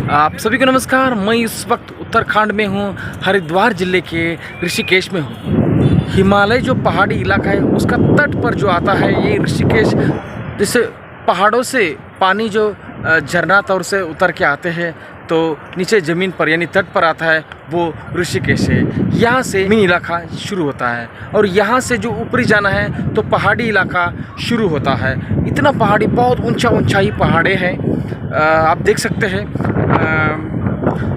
आप सभी को नमस्कार। मैं इस वक्त उत्तराखंड में हूँ, हरिद्वार ज़िले के ऋषिकेश में हूँ। हिमालय जो पहाड़ी इलाका है उसका तट पर जो आता है ये ऋषिकेश, जैसे पहाड़ों से पानी जो झरना तौर से उतर के आते हैं तो नीचे ज़मीन पर यानी तट पर आता है, वो ऋषिकेश है। यहाँ से ज़मीनी इलाका शुरू होता है और यहाँ से जो ऊपरी जाना है तो पहाड़ी इलाका शुरू होता है। इतना पहाड़ी, बहुत ऊंचाई पहाड़े हैं, आप देख सकते हैं।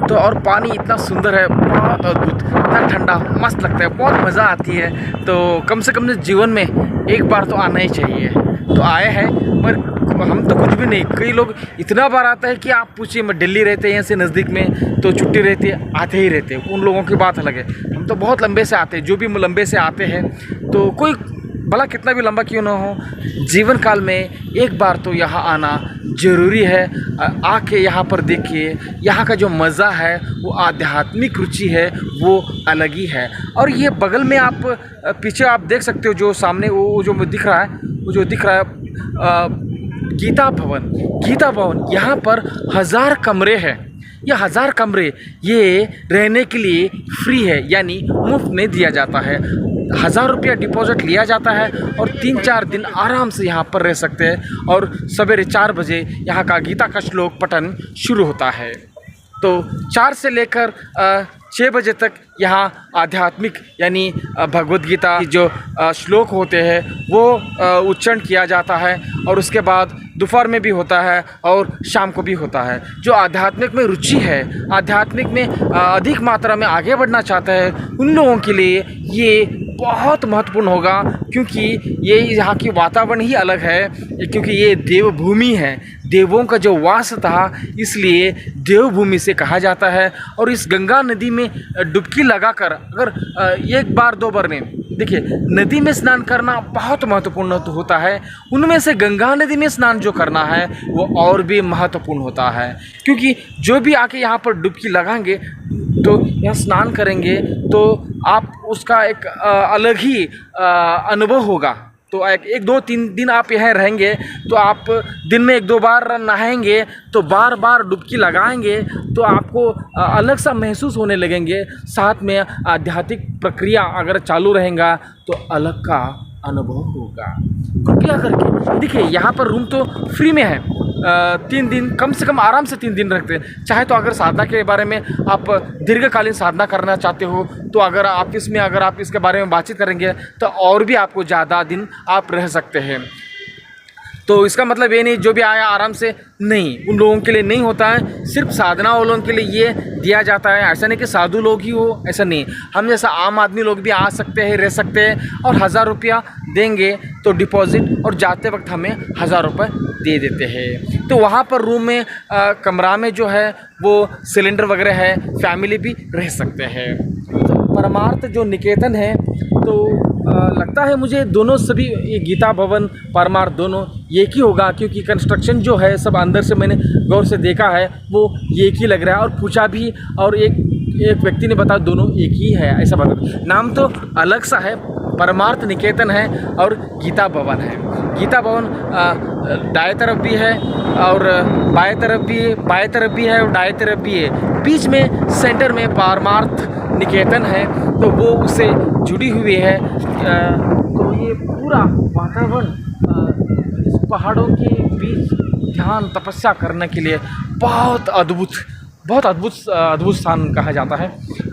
तो और पानी इतना सुंदर है, बहुत अद्भुत, इतना ठंडा, मस्त लगता है, बहुत मज़ा आती है। तो कम से कम जीवन में एक बार तो आना ही चाहिए। तो आए हैं, पर हम तो कुछ भी नहीं, कई लोग इतना बार आता है कि आप पूछिए। मैं दिल्ली रहते हैं, यहाँ से नज़दीक में, तो छुट्टी रहती है, आते ही रहते हैं, उन लोगों की बात अलग है। हम तो बहुत लंबे से आते हैं, जो भी लंबे से आते हैं, तो कोई भला कितना भी लंबा क्यों ना हो, जीवन काल में एक बार तो यहाँ आना ज़रूरी है। आके यहाँ पर देखिए, यहाँ का जो मज़ा है, वो आध्यात्मिक रुचि है, वो अलग ही है। और ये बगल में आप पीछे आप देख सकते हो, जो सामने वो जो दिख रहा है, गीता भवन। यहाँ पर 1000 कमरे हैं। ये 1000 कमरे ये रहने के लिए फ्री है, यानी मुफ्त में दिया जाता है। 1000 रुपया डिपॉजिट लिया जाता है और 3-4 दिन आराम से यहाँ पर रह सकते हैं। और सवेरे 4 बजे यहाँ का गीता का श्लोक पठन शुरू होता है। तो 4 से लेकर 6 बजे तक यहाँ आध्यात्मिक यानी भगवद गीता की जो श्लोक होते हैं वो उच्चारण किया जाता है। और उसके बाद दोपहर में भी होता है और शाम को भी होता है। जो आध्यात्मिक में रुचि है, आध्यात्मिक में अधिक मात्रा में आगे बढ़ना चाहते हैं, उन लोगों के लिए ये बहुत महत्वपूर्ण होगा, क्योंकि ये यहाँ की वातावरण ही अलग है। क्योंकि ये देवभूमि है, देवों का जो वास था, इसलिए देवभूमि से कहा जाता है। और इस गंगा नदी में डुबकी लगाकर अगर 1 बार 2 बार नहीं, देखिए, नदी में स्नान करना बहुत महत्वपूर्ण होता है। उनमें से गंगा नदी में स्नान जो करना है वो और भी महत्वपूर्ण होता है, क्योंकि जो भी आके यहाँ पर डुबकी लगाएंगे तो यहाँ स्नान करेंगे तो आप उसका एक अलग ही अनुभव होगा। तो 1, 2, 3 दिन आप यहाँ रहेंगे तो आप दिन में 1-2 बार नहाएंगे, तो बार बार डुबकी लगाएंगे तो आपको अलग सा महसूस होने लगेंगे। साथ में आध्यात्मिक प्रक्रिया अगर चालू रहेगा तो अलग का अनुभव होगा। कृपया करके देखिए, यहाँ पर रूम तो फ्री में है। 3 दिन कम से कम आराम से 3 दिन रखते हैं। चाहे तो अगर साधना के बारे में आप दीर्घकालीन साधना करना चाहते हो तो अगर ऑफिस में अगर आप इसके बारे में बातचीत करेंगे तो और भी आपको ज़्यादा दिन आप रह सकते हैं। तो इसका मतलब ये नहीं जो भी आया आराम से, नहीं, उन लोगों के लिए नहीं होता है। सिर्फ साधना वालों के लिए ये दिया जाता है। ऐसा नहीं कि साधु लोग ही हो, ऐसा नहीं। हम जैसा आम आदमी लोग भी आ सकते हैं, रह सकते हैं। और 1000 रुपया देंगे तो डिपॉजिट, और जाते वक्त हमें 1000 रुपये दे देते हैं। तो वहाँ पर रूम में कमरा में जो है वो सिलेंडर वगैरह है, फैमिली भी रह सकते हैं। तो परमार्थ जो निकेतन है, तो लगता है मुझे दोनों सभी, ये गीता भवन परमार्थ दोनों एक ही होगा, क्योंकि कंस्ट्रक्शन जो है सब अंदर से मैंने गौर से देखा है वो एक ही लग रहा है। और पूछा भी, और एक व्यक्ति ने बताया दोनों एक ही है, ऐसा बता। नाम तो अलग सा है, परमार्थ निकेतन है और गीता भवन है। गीता भवन दाएं तरफ भी है और बाएं तरफ भी है, बाएं तरफ भी है और दाएं तरफ भी है। बीच में सेंटर में परमार्थ निकेतन है, तो वो उससे जुड़ी हुई है। तो ये पूरा वातावरण इस पहाड़ों के बीच ध्यान तपस्या करने के लिए बहुत अद्भुत स्थान कहा जाता है।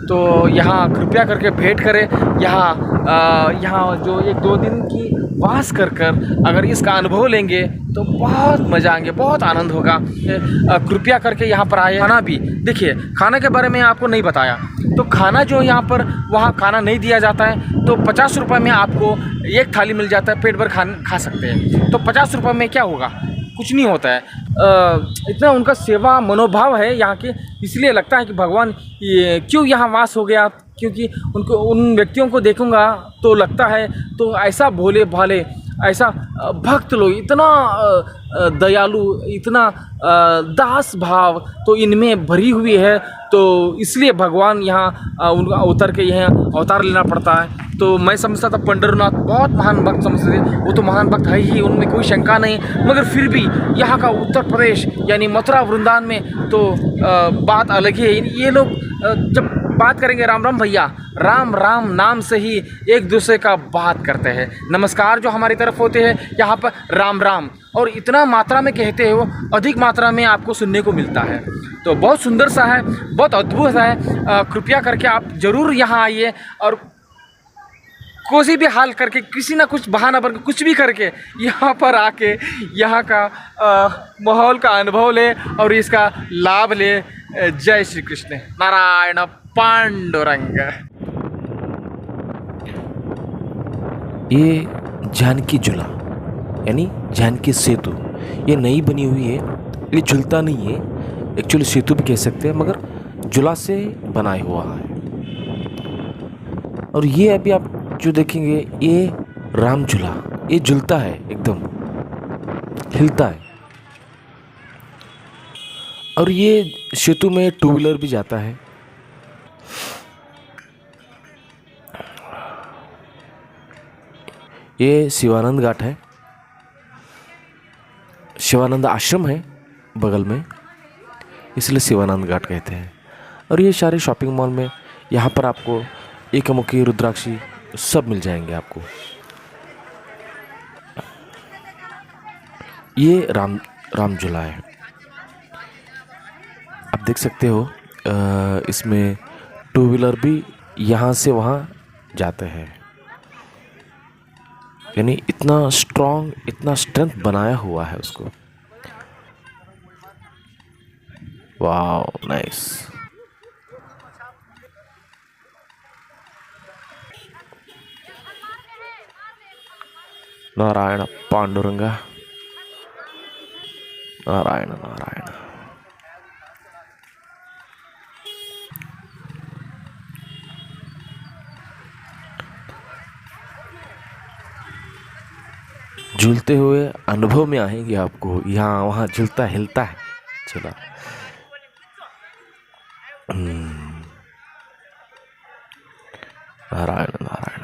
तो यहाँ कृपया करके भेंट करें। यहाँ जो 1-2 दिन की वास कर अगर इसका अनुभव लेंगे तो बहुत मज़ा आएंगे, बहुत आनंद होगा। कृपया करके यहाँ पर आए। खाना भी देखिए, खाना के बारे में आपको नहीं बताया, तो खाना जो यहाँ पर, वहाँ खाना नहीं दिया जाता है। तो 50 रुपये में आपको एक थाली मिल जाता है, पेट भर खा सकते हैं। तो 50 रुपये में क्या होगा, कुछ नहीं होता है। इतना उनका सेवा मनोभाव है यहाँ के, इसलिए लगता है कि भगवान क्यों यहाँ वास हो गया, क्योंकि उन व्यक्तियों को देखूँगा तो लगता है, तो ऐसा भोले भाले, ऐसा भक्त लोग, इतना दयालु, इतना दास भाव तो इनमें भरी हुई है। तो इसलिए भगवान यहाँ उनका उतर के यहाँ अवतार लेना पड़ता है। तो मैं समझता था पंढरीनाथ बहुत महान भक्त समझते थे, वो तो महान भक्त है ही, उनमें कोई शंका नहीं, मगर फिर भी यहाँ का उत्तर प्रदेश यानी मथुरा वृंदावन में तो बात अलग ही है। ये लोग जब बात करेंगे राम राम भैया, राम राम नाम से ही एक दूसरे का बात करते हैं। नमस्कार जो हमारी तरफ होते हैं यहाँ पर राम राम, और इतना मात्रा में कहते हैं वो, अधिक मात्रा में आपको सुनने को मिलता है। तो बहुत सुंदर सा है, बहुत अद्भुत है। कृपया करके आप ज़रूर यहाँ आइए और कोई भी हाल करके, किसी ना कुछ बहाना बन कुछ भी करके यहाँ पर आके यहाँ का माहौल का अनुभव ले और इसका लाभ ले। जय श्री कृष्ण, नारायण पांडुरंग। ये जानकी झूला यानी जानकी सेतु, ये नई बनी हुई है। ये झूलता नहीं है, एक्चुअली सेतु भी कह सकते हैं, मगर झूला से बनाया हुआ है। और ये अभी आप जो देखेंगे ये राम झूला, ये झूलता है, एकदम हिलता है। और ये सेतु में टू व्हीलर भी जाता है। ये शिवानंद घाट है, शिवानंद आश्रम है बगल में, इसलिए शिवानंद घाट कहते हैं। और ये सारे शॉपिंग मॉल में यहाँ पर आपको एकमुखी, रुद्राक्षी सब मिल जाएंगे आपको। ये राम झूला है, आप देख सकते हो। इसमें टू व्हीलर भी यहाँ से वहाँ जाते हैं, यानी इतना स्ट्रॉन्ग, इतना स्ट्रेंथ बनाया हुआ है उसको। वाह, नाइस। नारायण पांडुरंगा, नारायण नारायण। झूलते हुए अनुभव में आएंगे आपको, यहाँ वहाँ झूलता हिलता है चला। नारायण नारायण।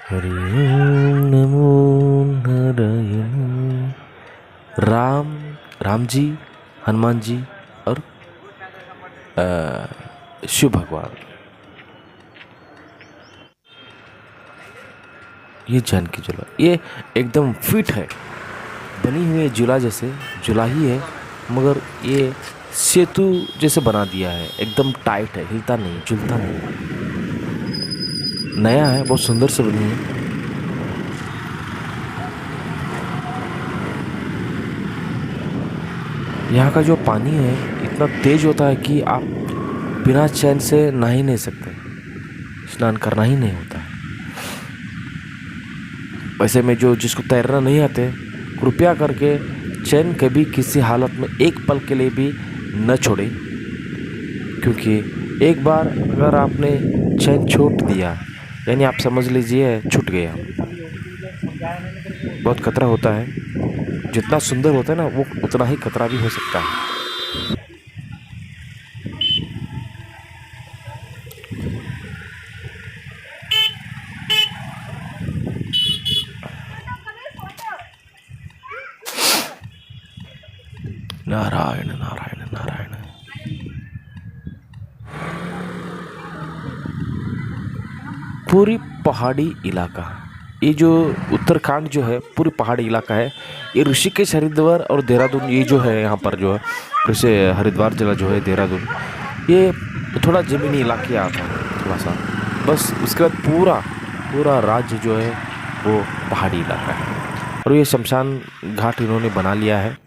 हरि ओम नमो नारायण। राम जी, हनुमान जी और शिव भगवान। ये जानकी झूला, ये एकदम फिट है, बनी हुई है झूला जैसे, झूला ही है, मगर ये सेतु जैसे बना दिया है, एकदम टाइट है, हिलता नहीं, झूलता नहीं। नया है, बहुत सुंदर से बनी है। यहाँ का जो पानी है इतना तेज होता है कि आप बिना चैन से नहा ही नहीं सकते, स्नान करना ही नहीं होता है। वैसे में जो जिसको तैरना नहीं आते, कृपया करके चैन कभी किसी हालत में एक पल के लिए भी न छोड़े, क्योंकि एक बार अगर आपने चैन छोड़ दिया यानी आप समझ लीजिए छूट गया। बहुत खतरा होता है, जितना सुंदर होता है ना वो उतना ही खतरा भी हो सकता है। नारायण नारायण नारायण। पूरी पहाड़ी इलाका, ये जो उत्तराखंड जो है पूरी पहाड़ी इलाका है। ये ऋषिकेश, हरिद्वार और देहरादून, ये जो है यहाँ पर जो है, जैसे हरिद्वार जिला जो है, देहरादून, ये थोड़ा ज़मीनी इलाके आता है थोड़ा सा, बस। उसके बाद पूरा राज्य जो है वो पहाड़ी इलाका है। और ये शमशान घाट इन्होंने बना लिया है।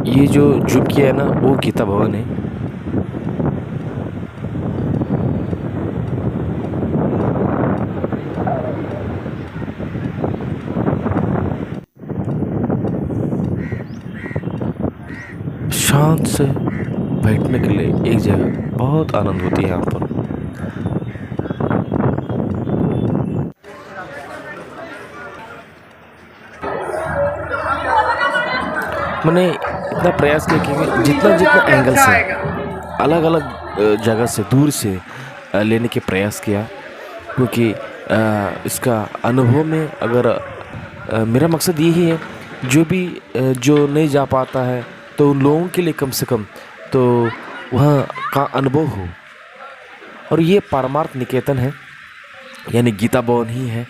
ये जो जूम किया है ना, वो गीता भवन है। शांत से बैठने के लिए एक जगह बहुत आनंद होती है यहाँ पर। मैंने इतना प्रयास किया कि जितना जितना एंगल से अलग अलग जगह से दूर से लेने के प्रयास किया, क्योंकि इसका अनुभव में अगर मेरा मकसद यही है, जो भी जो नहीं जा पाता है तो उन लोगों के लिए कम से कम तो वहाँ का अनुभव हो। और ये परमार्थ निकेतन है, यानी गीता भवन ही है।